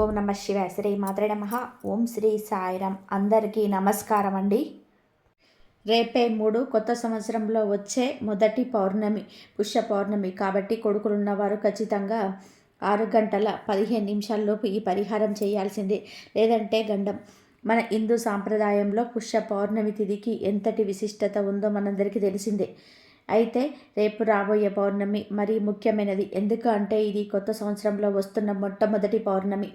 ఓం నమ శివాయ. శ్రీ మాత్రే నమః. ఓం శ్రీ సాయిరామ్. అందరికీ నమస్కారం అండి. రేపే 3 కొత్త సంవత్సరంలో వచ్చే మొదటి పౌర్ణమి, పుష్య పౌర్ణమి. కాబట్టి కొడుకులున్నవారు ఖచ్చితంగా 6 గంటల 15 నిమిషాల్లోపు ఈ పరిహారం చేయాల్సిందే, లేదంటే గండం. మన హిందూ సాంప్రదాయంలో పుష్య పౌర్ణమి తిథికి ఎంతటి విశిష్టత ఉందో మనందరికీ తెలిసిందే. అయితే రేపు రాబోయే పౌర్ణమి మరీ ముఖ్యమైనది. ఎందుకు అంటే ఇది కొత్త సంవత్సరంలో వస్తున్న మొట్టమొదటి పౌర్ణమి.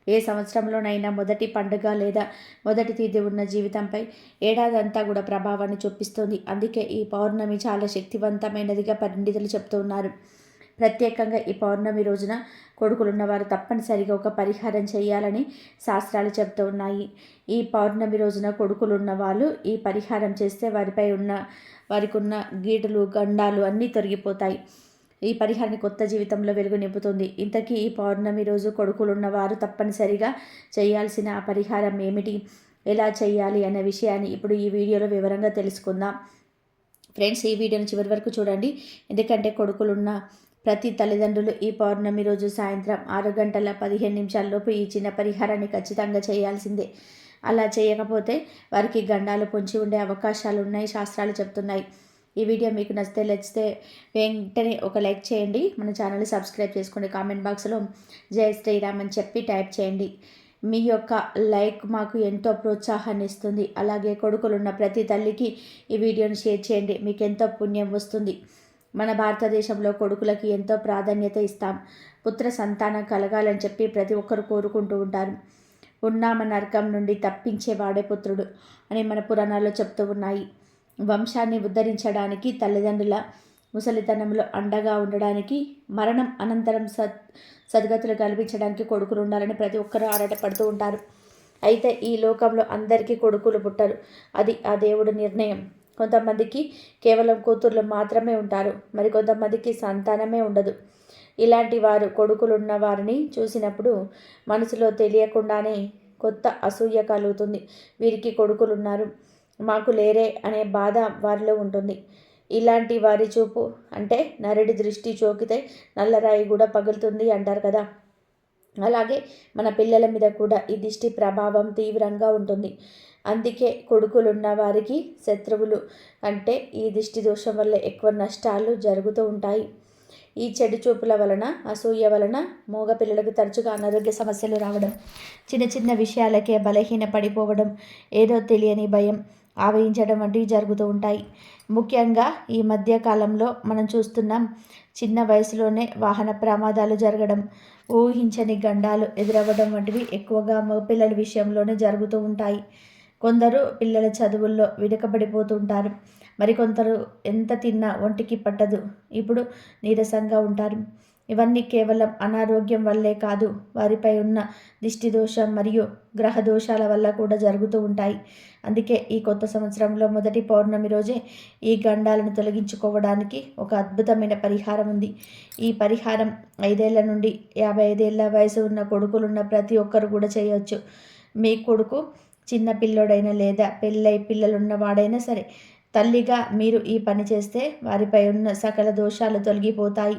ఏ సంవత్సరంలోనైనా మొదటి పండుగ లేదా మొదటి తిథి ఉన్న జీవితంపై ఏడాదంతా కూడా ప్రభావాన్ని చూపిస్తుంది. అందుకే ఈ పౌర్ణమి చాలా శక్తివంతమైనదిగా పండితులు చెప్తూ ఉన్నారు. ప్రత్యేకంగా ఈ పౌర్ణమి రోజున కొడుకులున్నవారు తప్పనిసరిగా ఒక పరిహారం చేయాలని శాస్త్రాలు చెప్తూ ఉన్నాయి. ఈ పౌర్ణమి రోజున కొడుకులున్న వాళ్ళు ఈ పరిహారం చేస్తే వారికి ఉన్న గీటలు గండాలు అన్నీ తొలగిపోతాయి. ఈ పరిహారాన్ని కొత్త జీవితంలో వెలుగు నింపుతుంది. ఇంతకీ ఈ పౌర్ణమి రోజు కొడుకులున్నవారు తప్పనిసరిగా చేయాల్సిన ఆ పరిహారం ఏమిటి, ఎలా చేయాలి అనే విషయాన్ని ఇప్పుడు ఈ వీడియోలో వివరంగా తెలుసుకుందాం. ఫ్రెండ్స్, ఈ వీడియోని చివరి వరకు చూడండి. ఎందుకంటే కొడుకులున్న ప్రతి తల్లిదండ్రులు ఈ పౌర్ణమి రోజు సాయంత్రం 6 గంటల 15 నిమిషాల్లోపు ఈ చిన్న పరిహారాన్ని ఖచ్చితంగా చేయాల్సిందే. అలా చేయకపోతే వారికి గండాలు పొంచి ఉండే అవకాశాలు ఉన్నాయి, శాస్త్రాలు చెప్తున్నాయి. ఈ వీడియో మీకు నచ్చితే వెంటనే ఒక లైక్ చేయండి. మన ఛానల్ని సబ్స్క్రైబ్ చేసుకోండి. కామెంట్ బాక్స్లో జై శ్రీరామ్ అని చెప్పి టైప్ చేయండి. మీ యొక్క లైక్ మాకు ఎంతో ప్రోత్సాహాన్ని ఇస్తుంది. అలాగే కొడుకులున్న ప్రతి తల్లికి ఈ వీడియోని షేర్ చేయండి, మీకు ఎంతో పుణ్యం వస్తుంది. మన భారతదేశంలో కొడుకులకి ఎంతో ప్రాధాన్యత ఇస్తాం. పుత్ర సంతానం కలగాలని చెప్పి ప్రతి ఒక్కరు కోరుకుంటూ ఉంటారు. ఉన్నామ నరకం నుండి తప్పించేవాడే పుత్రుడు అని మన పురాణాల్లో చెప్తూ ఉన్నాయి. వంశాన్ని ఉద్ధరించడానికి, తల్లిదండ్రుల ముసలితనంలో అండగా ఉండడానికి, మరణం అనంతరం సద్గతులు కల్పించడానికి కొడుకులు ఉండాలని ప్రతి ఒక్కరూ ఆరాటపడుతూ ఉంటారు. అయితే ఈ లోకంలో అందరికీ కొడుకులు పుట్టరు. అది ఆ దేవుడి నిర్ణయం. కొంతమందికి కేవలం కూతుర్లు మాత్రమే ఉంటారు, మరి కొంతమందికి సంతానమే ఉండదు. ఇలాంటి వారు కొడుకులున్న వారిని చూసినప్పుడు మనసులో తెలియకుండానే కొత్త అసూయ కలుగుతుంది. వీరికి కొడుకులున్నారు, మాకు లేరే అనే బాధ వారిలో ఉంటుంది. ఇలాంటి వారి చూపు అంటే నరుడి దృష్టి చోకితే నల్లరాయి కూడా పగులుతుంది అంటారు కదా. అలాగే మన పిల్లల మీద కూడా ఈ దిష్టి ప్రభావం తీవ్రంగా ఉంటుంది. అందుకే కొడుకులున్న వారికి శత్రువులు అంటే ఈ దిష్టి దోషం వల్ల ఎక్కువ నష్టాలు జరుగుతూ ఉంటాయి. ఈ చెడు చూపుల వలన, అసూయ వలన మగ పిల్లలకు తరచుగా అనారోగ్య సమస్యలు రావడం, చిన్న చిన్న విషయాలకే బలహీన పడిపోవడం, ఏదో తెలియని భయం ఆవహించడం వంటివి జరుగుతూ ఉంటాయి. ముఖ్యంగా ఈ మధ్య కాలంలో మనం చూస్తున్నాం, చిన్న వయసులోనే వాహన ప్రమాదాలు జరగడం, ఊహించని గండాలు ఎదురవ్వడం వంటివి ఎక్కువగా మగపిల్లల విషయంలోనే జరుగుతూ ఉంటాయి. కొందరు పిల్లల చదువుల్లో వెనుకబడిపోతుంటారు. మరికొందరు ఎంత తిన్నా ఒంటికి పట్టదు, ఇప్పుడు నీరసంగా ఉంటారు. ఇవన్నీ కేవలం అనారోగ్యం వల్లే కాదు, వారిపై ఉన్న దిష్టి దోషం మరియు గ్రహ దోషాల వల్ల కూడా జరుగుతూ ఉంటాయి. అందుకే ఈ కొత్త సంవత్సరంలో మొదటి పౌర్ణమి రోజే ఈ గండాలను తొలగించుకోవడానికి ఒక అద్భుతమైన పరిహారం ఉంది. ఈ పరిహారం 5 ఏళ్ల నుండి 55 ఏళ్ల వయసు ఉన్న కొడుకులున్న ప్రతి ఒక్కరు కూడా చేయవచ్చు. మీ కొడుకు చిన్న పిల్లోడైనా లేదా పెళ్ళై పిల్లలున్నవాడైనా సరే, తల్లిగా మీరు ఈ పని చేస్తే వారిపై ఉన్న సకల దోషాలు తొలగిపోతాయి.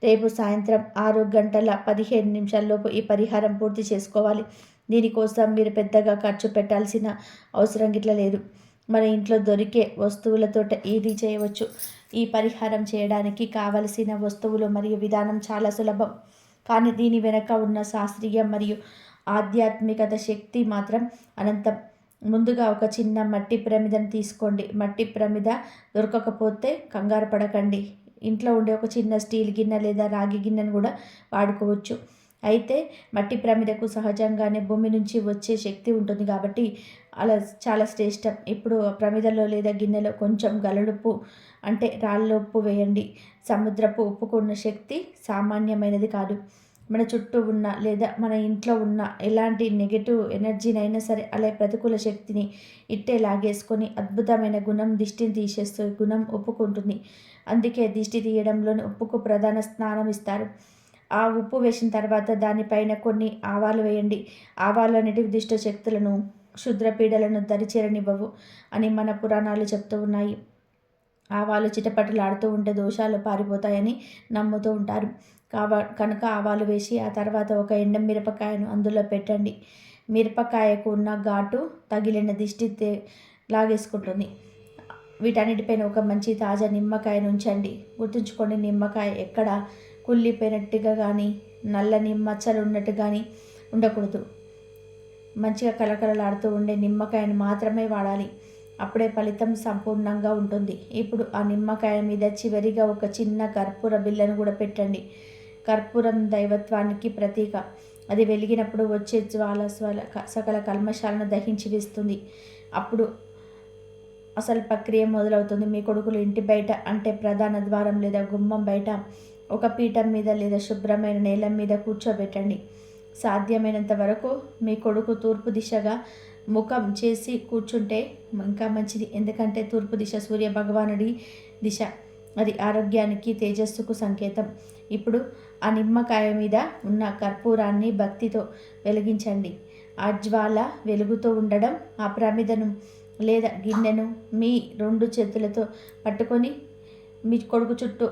రేపు సాయంత్రం 6 గంటల 15 నిమిషాల్లోపు ఈ పరిహారం పూర్తి చేసుకోవాలి. దీనికోసం మీరు పెద్దగా ఖర్చు పెట్టాల్సిన అవసరం గిట్ల లేదు. మన ఇంట్లో దొరికే వస్తువులతో ఇది చేయవచ్చు. ఈ పరిహారం చేయడానికి కావలసిన వస్తువులు మరియు విధానం చాలా సులభం, కానీ దీని వెనక ఉన్న శాస్త్రీయ మరియు ఆధ్యాత్మికత శక్తి మాత్రం అనంతం. ముందుగా ఒక చిన్న మట్టి ప్రమిదను తీసుకోండి. మట్టి ప్రమిద దొరకకపోతే కంగారు పడకండి. ఇంట్లో ఉండే ఒక చిన్న స్టీల్ గిన్నె లేదా రాగి గిన్నెను కూడా వాడుకోవచ్చు. అయితే మట్టి ప్రమిదకు సహజంగానే భూమి నుంచి వచ్చే శక్తి ఉంటుంది కాబట్టి అలా చాలా శ్రేష్టం. ఇప్పుడు ప్రమిదలో లేదా గిన్నెలో కొంచెం గలడుప్పు అంటే రాళ్ళ ఉప్పు వేయండి. సముద్రపు ఉప్పుకు ఉన్న శక్తి సామాన్యమైనది కాదు. మన చుట్టూ ఉన్న లేదా మన ఇంట్లో ఉన్న ఎలాంటి నెగటివ్ ఎనర్జీనైనా సరే, అలా ప్రతికూల శక్తిని ఇట్టే లాగేసుకొని అద్భుతమైన గుణం, దిష్టిని తీసేస్తే గుణం ఉప్పుకుంటుంది. అందుకే దిష్టి తీయడంలోని ఉప్పుకు ప్రధాన స్థానం ఇస్తారు. ఆ ఉప్పు వేసిన తర్వాత దానిపైన కొన్ని ఆవాలు వేయండి. ఆవాలు అనేటివి దుష్ట శక్తులను, క్షుద్రపీడలను దరిచేరనివ్వవు అని మన పురాణాలు చెప్తూ ఉన్నాయి. ఆవాలు చిటపటలాడుతూ ఉంటే దోషాలు పారిపోతాయని నమ్ముతూ ఉంటారు. కనుక ఆవాలు వేసి ఆ తర్వాత ఒక ఎండు మిరపకాయను అందులో పెట్టండి. మిరపకాయకు ఉన్న ఘాటు తగిలిన దిష్టి లాగేసుకుంటుంది. వీటన్నిటిపైన ఒక మంచి తాజా నిమ్మకాయను ఉంచండి. గుర్తుంచుకోండి, నిమ్మకాయ ఎక్కడ కుళ్ళిపోయినట్టుగా కానీ నల్లని మచ్చలు ఉన్నట్టు కానీ ఉండకూడదు. మంచిగా కలకలలాడుతూ ఉండే నిమ్మకాయను మాత్రమే వాడాలి. అప్పుడే ఫలితం సంపూర్ణంగా ఉంటుంది. ఇప్పుడు ఆ నిమ్మకాయ మీద చివరిగా ఒక చిన్న కర్పూర బిళ్ళను కూడా పెట్టండి. కర్పూరం దైవత్వానికి ప్రతీక. అది వెలిగినప్పుడు వచ్చే జ్వాల సకల కల్మషాలను దహించి వేస్తుంది. అప్పుడు అసలు ప్రక్రియ మొదలవుతుంది. మీ కొడుకులు ఇంటి బయట, అంటే ప్రధాన ద్వారం లేదా గుమ్మం బయట ఒక పీఠం మీద లేదా శుభ్రమైన నేల మీద కూర్చోబెట్టండి. సాధ్యమైనంత వరకు మీ కొడుకు తూర్పు దిశగా ముఖం చేసి కూర్చుంటే ఇంకా మంచిది. ఎందుకంటే తూర్పు దిశ సూర్య భగవానుడి దిశ. అది ఆరోగ్యానికి, తేజస్సుకు సంకేతం. ఇప్పుడు ఆ నిమ్మకాయ మీద ఉన్న కర్పూరాన్ని భక్తితో వెలిగించండి. ఆ జ్వాల వెలుగుతూ ఉండడం, ఆ ప్రమిదను లేదా గిన్నెను మీ 2 చేతులతో పట్టుకొని మీ కొడుకు చుట్టూ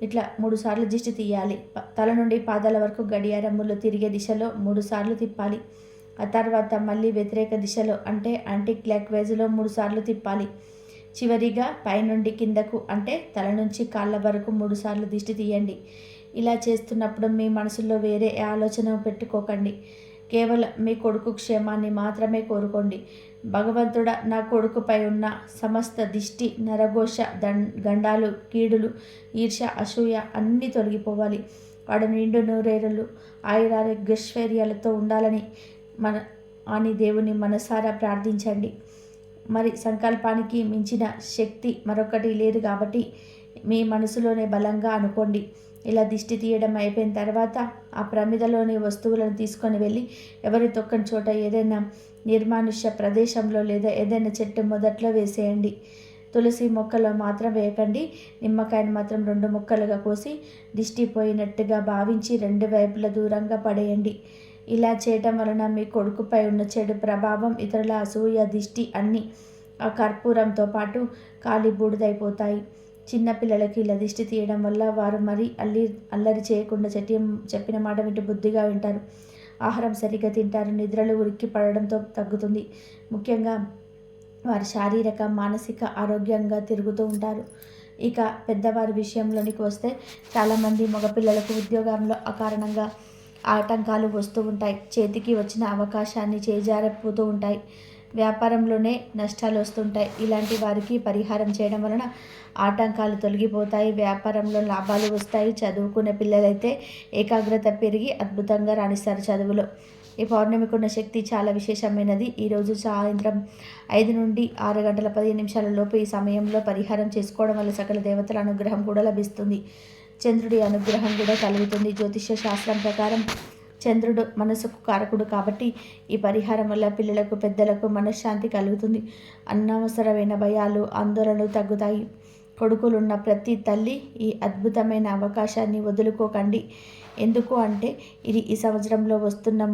ఇట్లా 3 సార్లు దిష్టి తీయాలి. తల నుండి పాదాల వరకు గడియారములు తిరిగే దిశలో 3 సార్లు తిప్పాలి. ఆ తర్వాత మళ్ళీ వ్యతిరేక దిశలో, అంటే యాంటీ క్లాక్ వైజ్లో 3 సార్లు తిప్పాలి. చివరిగా పైనుండి కిందకు, అంటే తల నుంచి కాళ్ళ వరకు 3 సార్లు దిష్టి తీయండి. ఇలా చేస్తున్నప్పుడు మీ మనసులో వేరే ఆలోచన పెట్టుకోకండి. కేవలం మీ కొడుకు క్షేమాన్ని మాత్రమే కోరుకోండి. భగవంతుడా, నా కొడుకుపై ఉన్న సమస్త దిష్టి, నరఘోష, గండాలు, కీడులు, ఈర్ష, అసూయ అన్నీ తొలగిపోవాలి. వాడు నిండు నూరేరులు ఆయురారోగ్యైశ్వర్యాలతో ఉండాలని అని దేవుని మనసారా ప్రార్థించండి. మరి సంకల్పానికి మించిన శక్తి మరొకటి లేదు కాబట్టి మీ మనసులోనే బలంగా అనుకోండి. ఇలా దిష్టి తీయడం అయిపోయిన తర్వాత ఆ ప్రమిదలోని వస్తువులను తీసుకొని వెళ్ళి ఎవరి తొక్కని చోట ఏదైనా నిర్మానుష్య ప్రదేశంలో లేదా ఏదైనా చెట్టు మొదట్లో వేసేయండి. తులసి మొక్కలో మాత్రం వేయకండి. నిమ్మకాయను మాత్రం 2 ముక్కలుగా కోసి దిష్టి పోయినట్టుగా భావించి 2 వైపుల దూరంగా పడేయండి. ఇలా చేయటం వలన మీ కొడుకుపై ఉన్న చెడు ప్రభావం, ఇతరుల అసూయ, దిష్టి అన్నీ ఆ కర్పూరంతో పాటు కాలి బూడిదైపోతాయి. చిన్నపిల్లలకి ఇలా దిష్టి తీయడం వల్ల వారు మరీ అల్లరి చేయకుండా చెప్పిన మాట వింటూ బుద్ధిగా వింటారు. ఆహారం సరిగ్గా తింటారు. నిద్రలు ఉరికి పడడంతో తగ్గుతుంది. ముఖ్యంగా వారి శారీరక, మానసిక ఆరోగ్యంగా తిరుగుతూ ఉంటారు. ఇక పెద్దవారి విషయంలోనికి వస్తే చాలామంది మగపిల్లలకు ఉద్యోగంలో అకారణంగా ఆటంకాలు వస్తూ ఉంటాయి. చేతికి వచ్చిన అవకాశాన్ని చేజారిపోతూ ఉంటాయి. వ్యాపారంలోనే నష్టాలు వస్తుంటాయి. ఇలాంటి వారికి పరిహారం చేయడం వలన ఆటంకాలు తొలగిపోతాయి. వ్యాపారంలో లాభాలు వస్తాయి. చదువుకునే పిల్లలైతే ఏకాగ్రత పెరిగి అద్భుతంగా రాణిస్తారు చదువులో. ఈ పౌర్ణమికి ఉన్న శక్తి చాలా విశేషమైనది. ఈరోజు సాయంత్రం 5 నుండి 6 గంటల 15 నిమిషాల లోపు ఈ సమయంలో పరిహారం చేసుకోవడం వల్ల సకల దేవతల అనుగ్రహం కూడా లభిస్తుంది. చంద్రుడి అనుగ్రహం కూడా కలుగుతుంది. జ్యోతిష్య శాస్త్రం ప్రకారం చంద్రుడు మనసుకు కారకుడు కాబట్టి ఈ పరిహారం వల్ల పిల్లలకు, పెద్దలకు మనశ్శాంతి కలుగుతుంది. అనవసరమైన భయాలు, ఆందోళనలు తగ్గుతాయి. కొడుకులున్న ప్రతి తల్లి ఈ అద్భుతమైన అవకాశాన్ని వదులుకోకండి. ఎందుకు అంటే ఇది ఈ సంవత్సరంలో వస్తున్న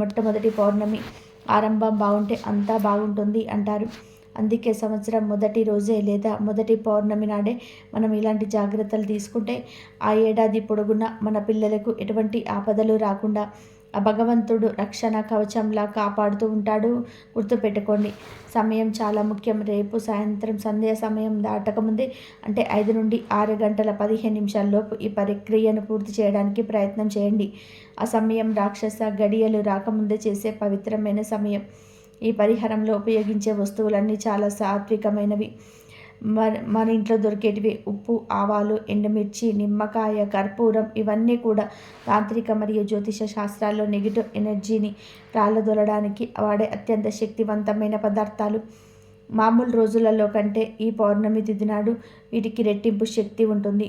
మొట్టమొదటి పౌర్ణమి. ఆరంభం బాగుంటే అంతా బాగుంటుంది అంటారు. అందుకే సంవత్సరం మొదటి రోజే లేదా మొదటి పౌర్ణమి నాడే మనం ఇలాంటి జాగ్రత్తలు తీసుకుంటే ఆ ఏడాది పొడుగునా మన పిల్లలకు ఎటువంటి ఆపదలు రాకుండా ఆ భగవంతుడు రక్షణ కవచంలా కాపాడుతూ ఉంటాడు. గుర్తుపెట్టుకోండి, సమయం చాలా ముఖ్యం. రేపు సాయంత్రం సంధ్యా సమయం దాటకముందే, అంటే 5 నుండి 6 గంటల 15 నిమిషాల లోపు ఈ ప్రక్రియను పూర్తి చేయడానికి ప్రయత్నం చేయండి. ఆ సమయం రాక్షస గడియలు రాకముందే చేసే పవిత్రమైన సమయం. ఈ పరిహారంలో ఉపయోగించే వస్తువులన్నీ చాలా సాత్వికమైనవి. మన ఇంట్లో దొరికేటివి ఉప్పు, ఆవాలు, ఎండుమిర్చి, నిమ్మకాయ, కర్పూరం ఇవన్నీ కూడా తాంత్రిక మరియు జ్యోతిష శాస్త్రాల్లో నెగిటివ్ ఎనర్జీని రాళ్ళదొలడానికి వాడే అత్యంత శక్తివంతమైన పదార్థాలు. మామూలు రోజులలో కంటే ఈ పౌర్ణమి తిథి నాడు వీటికి రెట్టింపు శక్తి ఉంటుంది.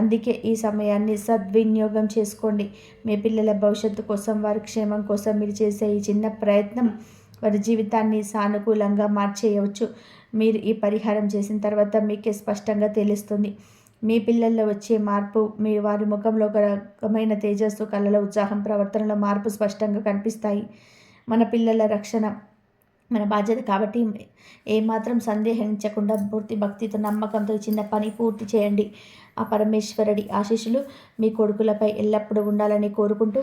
అందుకే ఈ సమయాన్ని సద్వినియోగం చేసుకోండి. మీ పిల్లల భవిష్యత్తు కోసం, వారి క్షేమం కోసం మీరు చేసే ఈ చిన్న ప్రయత్నం వారి జీవితాన్ని సానుకూలంగా మార్చేయవచ్చు. మీరు ఈ పరిహారం చేసిన తర్వాత మీకే స్పష్టంగా తెలుస్తుంది. మీ పిల్లల్లో వచ్చే మార్పు, మీ వారి ముఖంలో ఒక రకమైన తేజస్సు, కళ్ళలో ఉత్సాహం, ప్రవర్తనలో మార్పు స్పష్టంగా కనిపిస్తాయి. మన పిల్లల రక్షణ మన బాధ్యత కాబట్టి ఏమాత్రం సందేహించకుండా పూర్తి భక్తితో నమ్మకంతో చిన్న పని పూర్తి చేయండి. ఆ పరమేశ్వరుడి ఆశీస్సులు మీ కొడుకులపై ఎల్లప్పుడూ ఉండాలని కోరుకుంటూ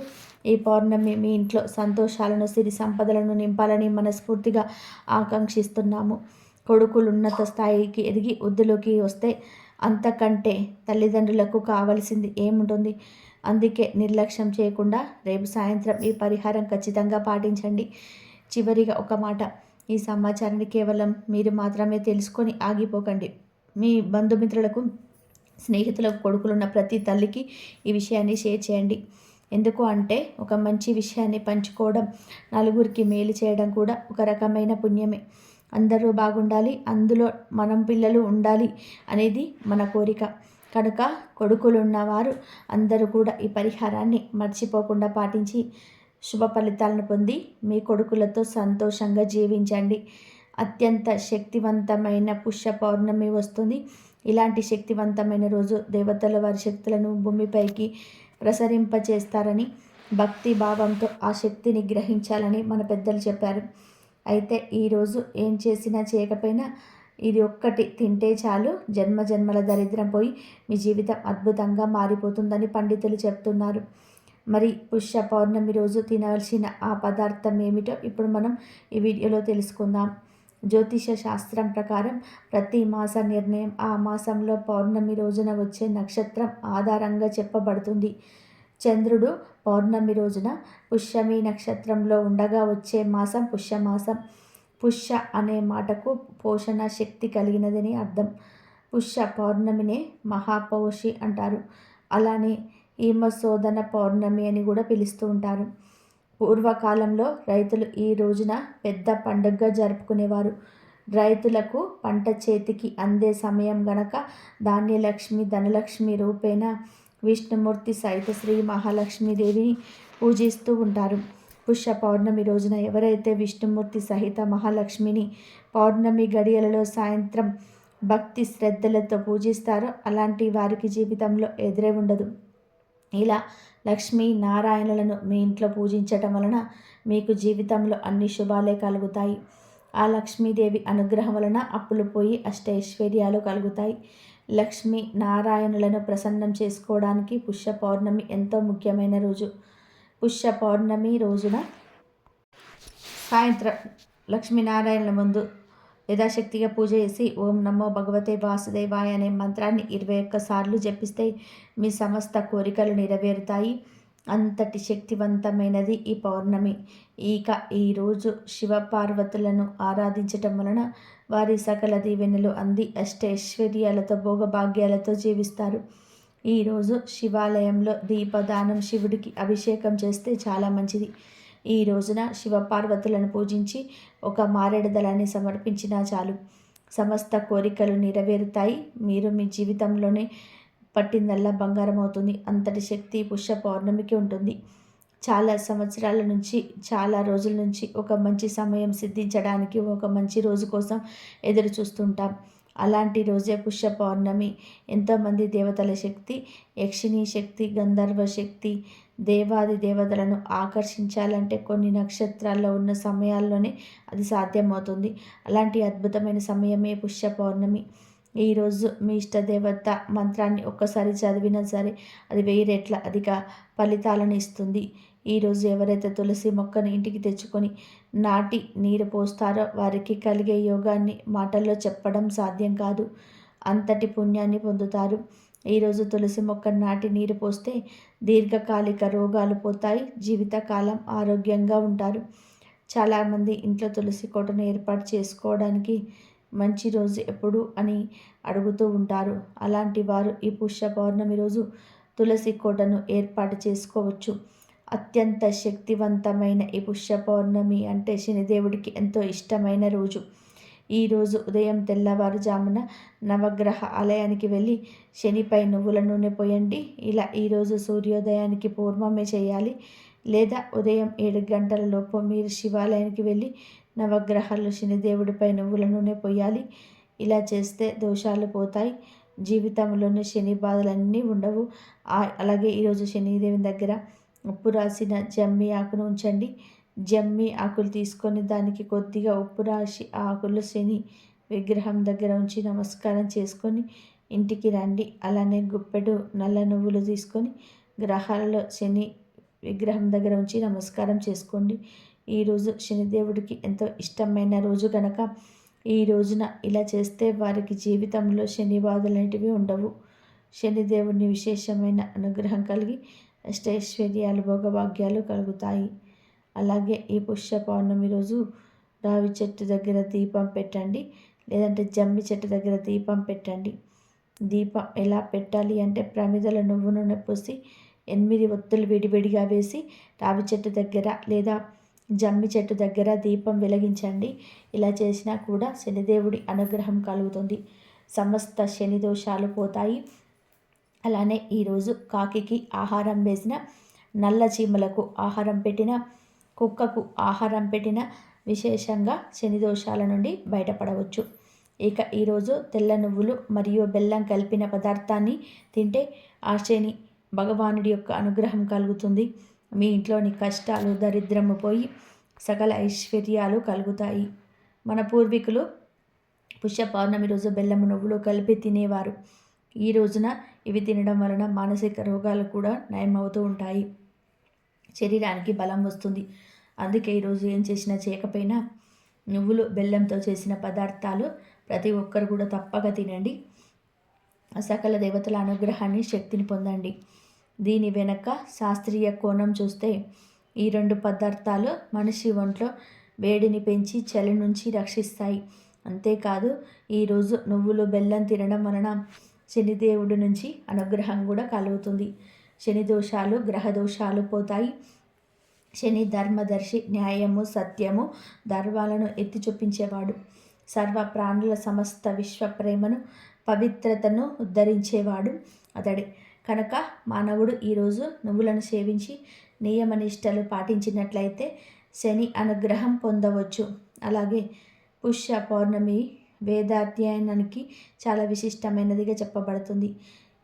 ఈ పౌర్ణమి మీ ఇంట్లో సంతోషాలను సిరి సంపదలను నింపాలని మనస్ఫూర్తిగా ఆకాంక్షిస్తున్నాము. కొడుకులు ఉన్నత స్థాయికి ఎదిగి వృద్ధిలోకి వస్తే అంతకంటే తల్లిదండ్రులకు కావలసింది ఏముంటుంది? అందుకే నిర్లక్ష్యం చేయకుండా రేపు సాయంత్రం ఈ పరిహారం ఖచ్చితంగా పాటించండి. చివరిగా ఒక మాట, ఈ సమాచారాన్ని కేవలం మీరు మాత్రమే తెలుసుకొని ఆగిపోకండి. మీ బంధుమిత్రులకు, స్నేహితులకు కొడుకులున్న ప్రతి తల్లికి ఈ విషయాన్ని షేర్ చేయండి. ఎందుకు అంటే ఒక మంచి విషయాన్ని పంచుకోవడం, నలుగురికి మేలు చేయడం కూడా ఒక రకమైన పుణ్యమే. అందరూ బాగుండాలి, అందులో మనం పిల్లలు ఉండాలి అనేది మన కోరిక. కనుక కొడుకులున్నవారు అందరూ కూడా ఈ పరిహారాన్ని మర్చిపోకుండా పాటించి శుభ ఫలితాలను పొంది మీ కొడుకులతో సంతోషంగా జీవించండి. అత్యంత శక్తివంతమైన పుష్య పౌర్ణమి వస్తుంది. ఇలాంటి శక్తివంతమైన రోజు దేవతల వారి శక్తులను భూమిపైకి ప్రసరింపచేస్తారని, భక్తి భావంతో ఆ శక్తిని గ్రహించాలని మన పెద్దలు చెప్పారు. అయితే ఈరోజు ఏం చేసినా చేయకపోయినా ఇది ఒక్కటి తింటే చాలు, జన్మ జన్మల దరిద్రం పోయి మీ జీవితం అద్భుతంగా మారిపోతుందని పండితులు చెప్తున్నారు. మరి పుష్య పౌర్ణమి రోజు తినవలసిన ఆ పదార్థం ఏమిటో ఇప్పుడు మనం ఈ వీడియోలో తెలుసుకుందాం. జ్యోతిష శాస్త్రం ప్రకారం ప్రతి మాస నిర్ణయం ఆ మాసంలో పౌర్ణమి రోజున వచ్చే నక్షత్రం ఆధారంగా చెప్పబడుతుంది. చంద్రుడు పౌర్ణమి రోజున పుష్యమి నక్షత్రంలో ఉండగా వచ్చే మాసం పుష్యమాసం. పుష్య అనే మాటకు పోషణ శక్తి కలిగినదని అర్థం. పుష్య పౌర్ణమినే మహాపౌషి అంటారు. అలానే ఈమశోధన పౌర్ణమి అని కూడా పిలుస్తూ ఉంటారు. పూర్వకాలంలో రైతులు ఈ రోజున పెద్ద పండుగగా జరుపుకునేవారు. రైతులకు పంట చేతికి అందే సమయం గనక ధాన్యలక్ష్మి, ధనలక్ష్మి రూపేణ విష్ణుమూర్తి సహిత శ్రీ మహాలక్ష్మీదేవిని పూజిస్తూ ఉంటారు. పుష్య పౌర్ణమి రోజున ఎవరైతే విష్ణుమూర్తి సహిత మహాలక్ష్మిని పౌర్ణమి గడియలలో సాయంత్రం భక్తి శ్రద్ధలతో పూజిస్తారో అలాంటి వారికి జీవితంలో ఎదురే ఉండదు. ఇలా లక్ష్మీ నారాయణులను మీ ఇంట్లో పూజించటం వలన మీకు జీవితంలో అన్ని శుభాలే కలుగుతాయి. ఆ లక్ష్మీదేవి అనుగ్రహం వలన అప్పులు పోయి అష్టైశ్వర్యాలు కలుగుతాయి. లక్ష్మీ నారాయణులను ప్రసన్నం చేసుకోవడానికి పుష్య పౌర్ణమి ఎంతో ముఖ్యమైన రోజు. పుష్య పౌర్ణమి రోజున సాయంత్రం లక్ష్మీనారాయణుల ముందు యథాశక్తిగా పూజ చేసి ఓం నమో భగవతే వాసుదేవాయ అనే మంత్రాన్ని 21 సార్లు జపిస్తే మీ సమస్త కోరికలు నెరవేరుతాయి. అంతటి శక్తివంతమైనది ఈ పౌర్ణమి. ఇక ఈరోజు శివపార్వతులను ఆరాధించటం వలన వారి సకల దీవెనలు అంది అష్టైశ్వర్యాలతో భోగభాగ్యాలతో జీవిస్తారు. ఈరోజు శివాలయంలో దీపదానం, శివుడికి అభిషేకం చేస్తే చాలా మంచిది. ఈ రోజున శివపార్వతులను పూజించి ఒక మారేడు దళాన్ని సమర్పించినా చాలు, సమస్త కోరికలు నెరవేరుతాయి. మీరు మీ జీవితంలోనే పట్టిందల్లా బంగారం అవుతుంది. అంతటి శక్తి పుష్య పౌర్ణమికి ఉంటుంది. చాలా సంవత్సరాల నుంచి, చాలా రోజుల నుంచి ఒక మంచి సమయం సిద్ధించడానికి, ఒక మంచి రోజు కోసం ఎదురు చూస్తుంటాం. అలాంటి రోజే పుష్య పౌర్ణమి. ఎంతోమంది దేవతల శక్తి, యక్షిణీ శక్తి, గంధర్వ శక్తి, దేవాది దేవతలను ఆకర్షించాలంటే కొన్ని నక్షత్రాల్లో ఉన్న సమయాల్లోనే అది సాధ్యమవుతుంది. అలాంటి అద్భుతమైన సమయమే పుష్య పౌర్ణమి. ఈరోజు మీ ఇష్టదేవత మంత్రాన్ని ఒక్కసారి చదివినా సరే అది 1000 రెట్ల అధిక ఫలితాలను ఇస్తుంది. ఈరోజు ఎవరైతే తులసి మొక్కను ఇంటికి తెచ్చుకొని నాటి నీరు పోస్తారో వారికి కలిగే యోగాన్ని మాటల్లో చెప్పడం సాధ్యం కాదు. అంతటి పుణ్యాన్ని పొందుతారు. ఈరోజు తులసి మొక్క నాటి నీరు పోస్తే దీర్ఘకాలిక రోగాలు పోతాయి, జీవితకాలం ఆరోగ్యంగా ఉంటారు. చాలామంది ఇంట్లో తులసి కోటను ఏర్పాటు చేసుకోవడానికి మంచి రోజు ఎప్పుడు అని అడుగుతూ ఉంటారు. అలాంటి వారు ఈ పుష్య పౌర్ణమి రోజు తులసి కోటను ఏర్పాటు చేసుకోవచ్చు. అత్యంత శక్తివంతమైన ఈ పుష్య పౌర్ణమి అంటే శనిదేవుడికి ఎంతో ఇష్టమైన రోజు. ఈరోజు ఉదయం తెల్లవారుజామున నవగ్రహ ఆలయానికి వెళ్ళి శనిపై నువ్వుల నూనె పోయండి. ఇలా ఈరోజు సూర్యోదయానికి పూర్వమే చేయాలి. లేదా ఉదయం 7 గంటల లోపు మీరు శివాలయానికి వెళ్ళి నవగ్రహాలు శనిదేవుడిపై నువ్వుల నూనె పోయాలి. ఇలా చేస్తే దోషాలు పోతాయి, జీవితంలోని శని బాధలన్నీ ఉండవు. అలాగే ఈరోజు శనిదేవుని దగ్గర ఉప్పు రాసిన జమ్మి ఆకును ఉంచండి. జమ్మి ఆకులు తీసుకొని దానికి కొద్దిగా ఉప్పు రాసి ఆ ఆకులు శని విగ్రహం దగ్గర ఉంచి నమస్కారం చేసుకొని ఇంటికి రండి. అలానే గుప్పెడు నల్ల నువ్వులు తీసుకొని గ్రహాలలో శని విగ్రహం దగ్గర ఉంచి నమస్కారం చేసుకోండి. ఈరోజు శనిదేవుడికి ఎంతో ఇష్టమైన రోజు కనుక ఈ రోజున ఇలా చేస్తే వారికి జీవితంలో శని బాధలు అనేటివి ఉండవు. శనిదేవుని విశేషమైన అనుగ్రహం కలిగి అష్టైశ్వర్యాలు భోగభాగ్యాలు కలుగుతాయి. అలాగే ఈ పుష్య పౌర్ణమి రోజు రావి చెట్టు దగ్గర దీపం పెట్టండి, లేదంటే జమ్మి చెట్టు దగ్గర దీపం పెట్టండి. దీపం ఎలా పెట్టాలి అంటే ప్రమిదల నువ్వు నూనె పోసి 8 ఒత్తులు విడివిడిగా వేసి రావి చెట్టు దగ్గర లేదా జమ్మి చెట్టు దగ్గర దీపం వెలిగించండి. ఇలా చేసినా కూడా శనిదేవుడి అనుగ్రహం కలుగుతుంది, సమస్త శని దోషాలు పోతాయి. అలానే ఈరోజు కాకికి ఆహారం వేసిన, నల్ల చీమలకు ఆహారం పెట్టిన, కుక్కకు ఆహారం పెట్టిన విశేషంగా శని దోషాల నుండి బయటపడవచ్చు. ఇక ఈరోజు తెల్ల నువ్వులు మరియు బెల్లం కలిపిన పదార్థాన్ని తింటే ఆ శని భగవానుడి యొక్క అనుగ్రహం కలుగుతుంది. మీ ఇంట్లోని కష్టాలు దరిద్రము పోయి సకల ఐశ్వర్యాలు కలుగుతాయి. మన పూర్వీకులు పుష్య పౌర్ణమి రోజు బెల్లము నువ్వులు కలిపి తినేవారు. ఈ రోజున ఇవి తినడం వలన మానసిక రోగాలు కూడా నయమవుతూ ఉంటాయి, శరీరానికి బలం వస్తుంది. అందుకే ఈరోజు ఏం చేసినా చేయకపోయినా నువ్వులు బెల్లంతో చేసిన పదార్థాలు ప్రతి ఒక్కరు కూడా తప్పక తినండి. సకల దేవతల అనుగ్రహాన్ని శక్తిని పొందండి. దీని వెనక శాస్త్రీయ కోణం చూస్తే ఈ 2 పదార్థాలు మనిషి ఒంట్లో వేడిని పెంచి చలి నుంచి రక్షిస్తాయి. అంతేకాదు ఈరోజు నువ్వులు బెల్లం తినడం వలన శనిదేవుడి నుంచి అనుగ్రహం కూడా కలుగుతుంది. శని దోషాలు గ్రహ దోషాలు పోతాయి. శని ధర్మదర్శి, న్యాయము సత్యము ధర్మాలను ఎత్తి చూపించేవాడు. సర్వ ప్రాణుల సమస్త విశ్వ ప్రేమను పవిత్రతను ఉద్ధరించేవాడు అతడే. కనుక మానవుడు ఈరోజు నువ్వులను సేవించి నియమనిష్టలు పాటించినట్లయితే శని అనుగ్రహం పొందవచ్చు. అలాగే పుష్య పౌర్ణమి వేదాధ్యయనానికి చాలా విశిష్టమైనదిగా చెప్పబడుతుంది.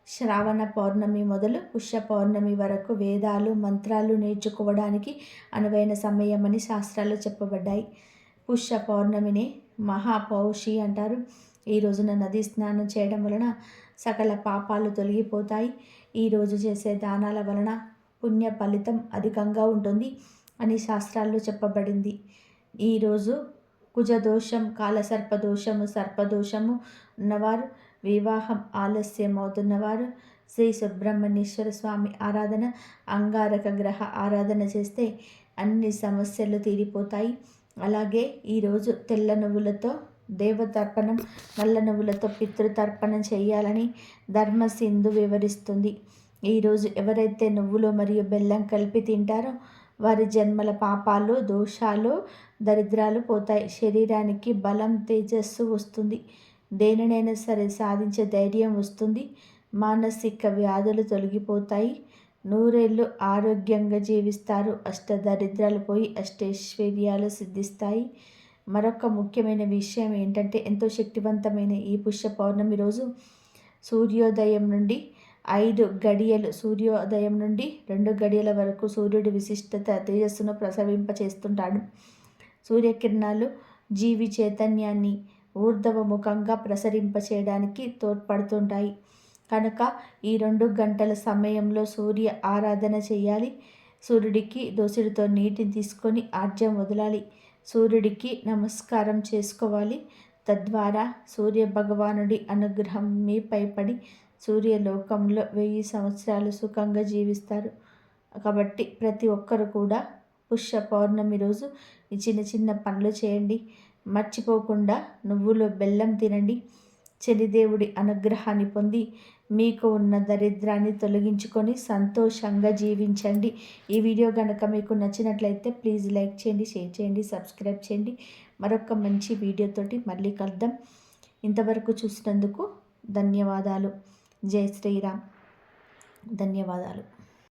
శ్రావణ పౌర్ణమి మొదలు పుష్య పౌర్ణమి వరకు వేదాలు మంత్రాలు నేర్చుకోవడానికి అనువైన సమయమని శాస్త్రాలు చెప్పబడ్డాయి. పుష్య పౌర్ణమిని మహాపౌషి అంటారు. ఈ రోజున నది స్నానం చేయడం వలన సకల పాపాలు తొలగిపోతాయి. ఈరోజు చేసే దానాల వలన పుణ్య ఫలితం అధికంగా ఉంటుంది అని శాస్త్రాల్లో చెప్పబడింది. ఈరోజు కుజదోషం, కాలసర్పదోషము, సర్పదోషము ఉన్నవారు, వివాహం ఆలస్యం అవుతున్నవారు శ్రీ సుబ్రహ్మణ్యేశ్వర స్వామి ఆరాధన, అంగారక గ్రహ ఆరాధన చేస్తే అన్ని సమస్యలు తీరిపోతాయి. అలాగే ఈరోజు తెల్ల నువ్వులతో దేవతర్పణం, నల్ల నువ్వులతో పితృతర్పణం చేయాలని ధర్మసింధు వివరిస్తుంది. ఈరోజు ఎవరైతే నువ్వులు మరియు బెల్లం కలిపి తింటారో వారి జన్మల పాపాలు, దోషాలు, దరిద్రాలు పోతాయి. శరీరానికి బలం, తేజస్సు వస్తుంది. దేనినైనా సరే సాధించే ధైర్యం వస్తుంది. మానసిక వ్యాధులు తొలగిపోతాయి. 100 ఏళ్ళు ఆరోగ్యంగా జీవిస్తారు. దరిద్రాలు పోయి అష్టైశ్వర్యాలు సిద్ధిస్తాయి. మరొక ముఖ్యమైన విషయం ఏంటంటే ఎంతో శక్తివంతమైన ఈ పుష్య పౌర్ణమి రోజు సూర్యోదయం నుండి 5 గడియలు, సూర్యోదయం నుండి 2 గడియల వరకు సూర్యుడి విశిష్టత తేజస్సును ప్రసవింపచేస్తుంటాడు. సూర్యకిరణాలు జీవి చైతన్యాన్ని ఊర్ధ్వముఖంగా ప్రసరింపచేయడానికి తోడ్పడుతుంటాయి. కనుక ఈ 2 గంటల సమయంలో సూర్య ఆరాధన చేయాలి. సూర్యుడికి దోసిడితో నీటిని తీసుకొని ఆర్జం వదలాలి. సూర్యుడికి నమస్కారం చేసుకోవాలి. తద్వారా సూర్య భగవానుడి అనుగ్రహం మీపై పడి సూర్యలోకంలో 1000 సంవత్సరాలు సుఖంగా జీవిస్తారు. కాబట్టి ప్రతి ఒక్కరు కూడా పుష్య పౌర్ణమి రోజు ఈ చిన్న చిన్న పనులు చేయండి. మర్చిపోకుండా నువ్వులు బెల్లం తినండి. శనిదేవుడి అనుగ్రహాన్ని పొంది మీకు ఉన్న దరిద్రాన్ని తొలగించుకొని సంతోషంగా జీవించండి. ఈ వీడియో కనుక మీకు నచ్చినట్లయితే ప్లీజ్ లైక్ చేయండి, షేర్ చేయండి, సబ్స్క్రైబ్ చేయండి. మరొక మంచి వీడియోతోటి మళ్ళీ కలుద్దాం. ఇంతవరకు చూసినందుకు ధన్యవాదాలు. జై శ్రీరామ్. ధన్యవాదాలు.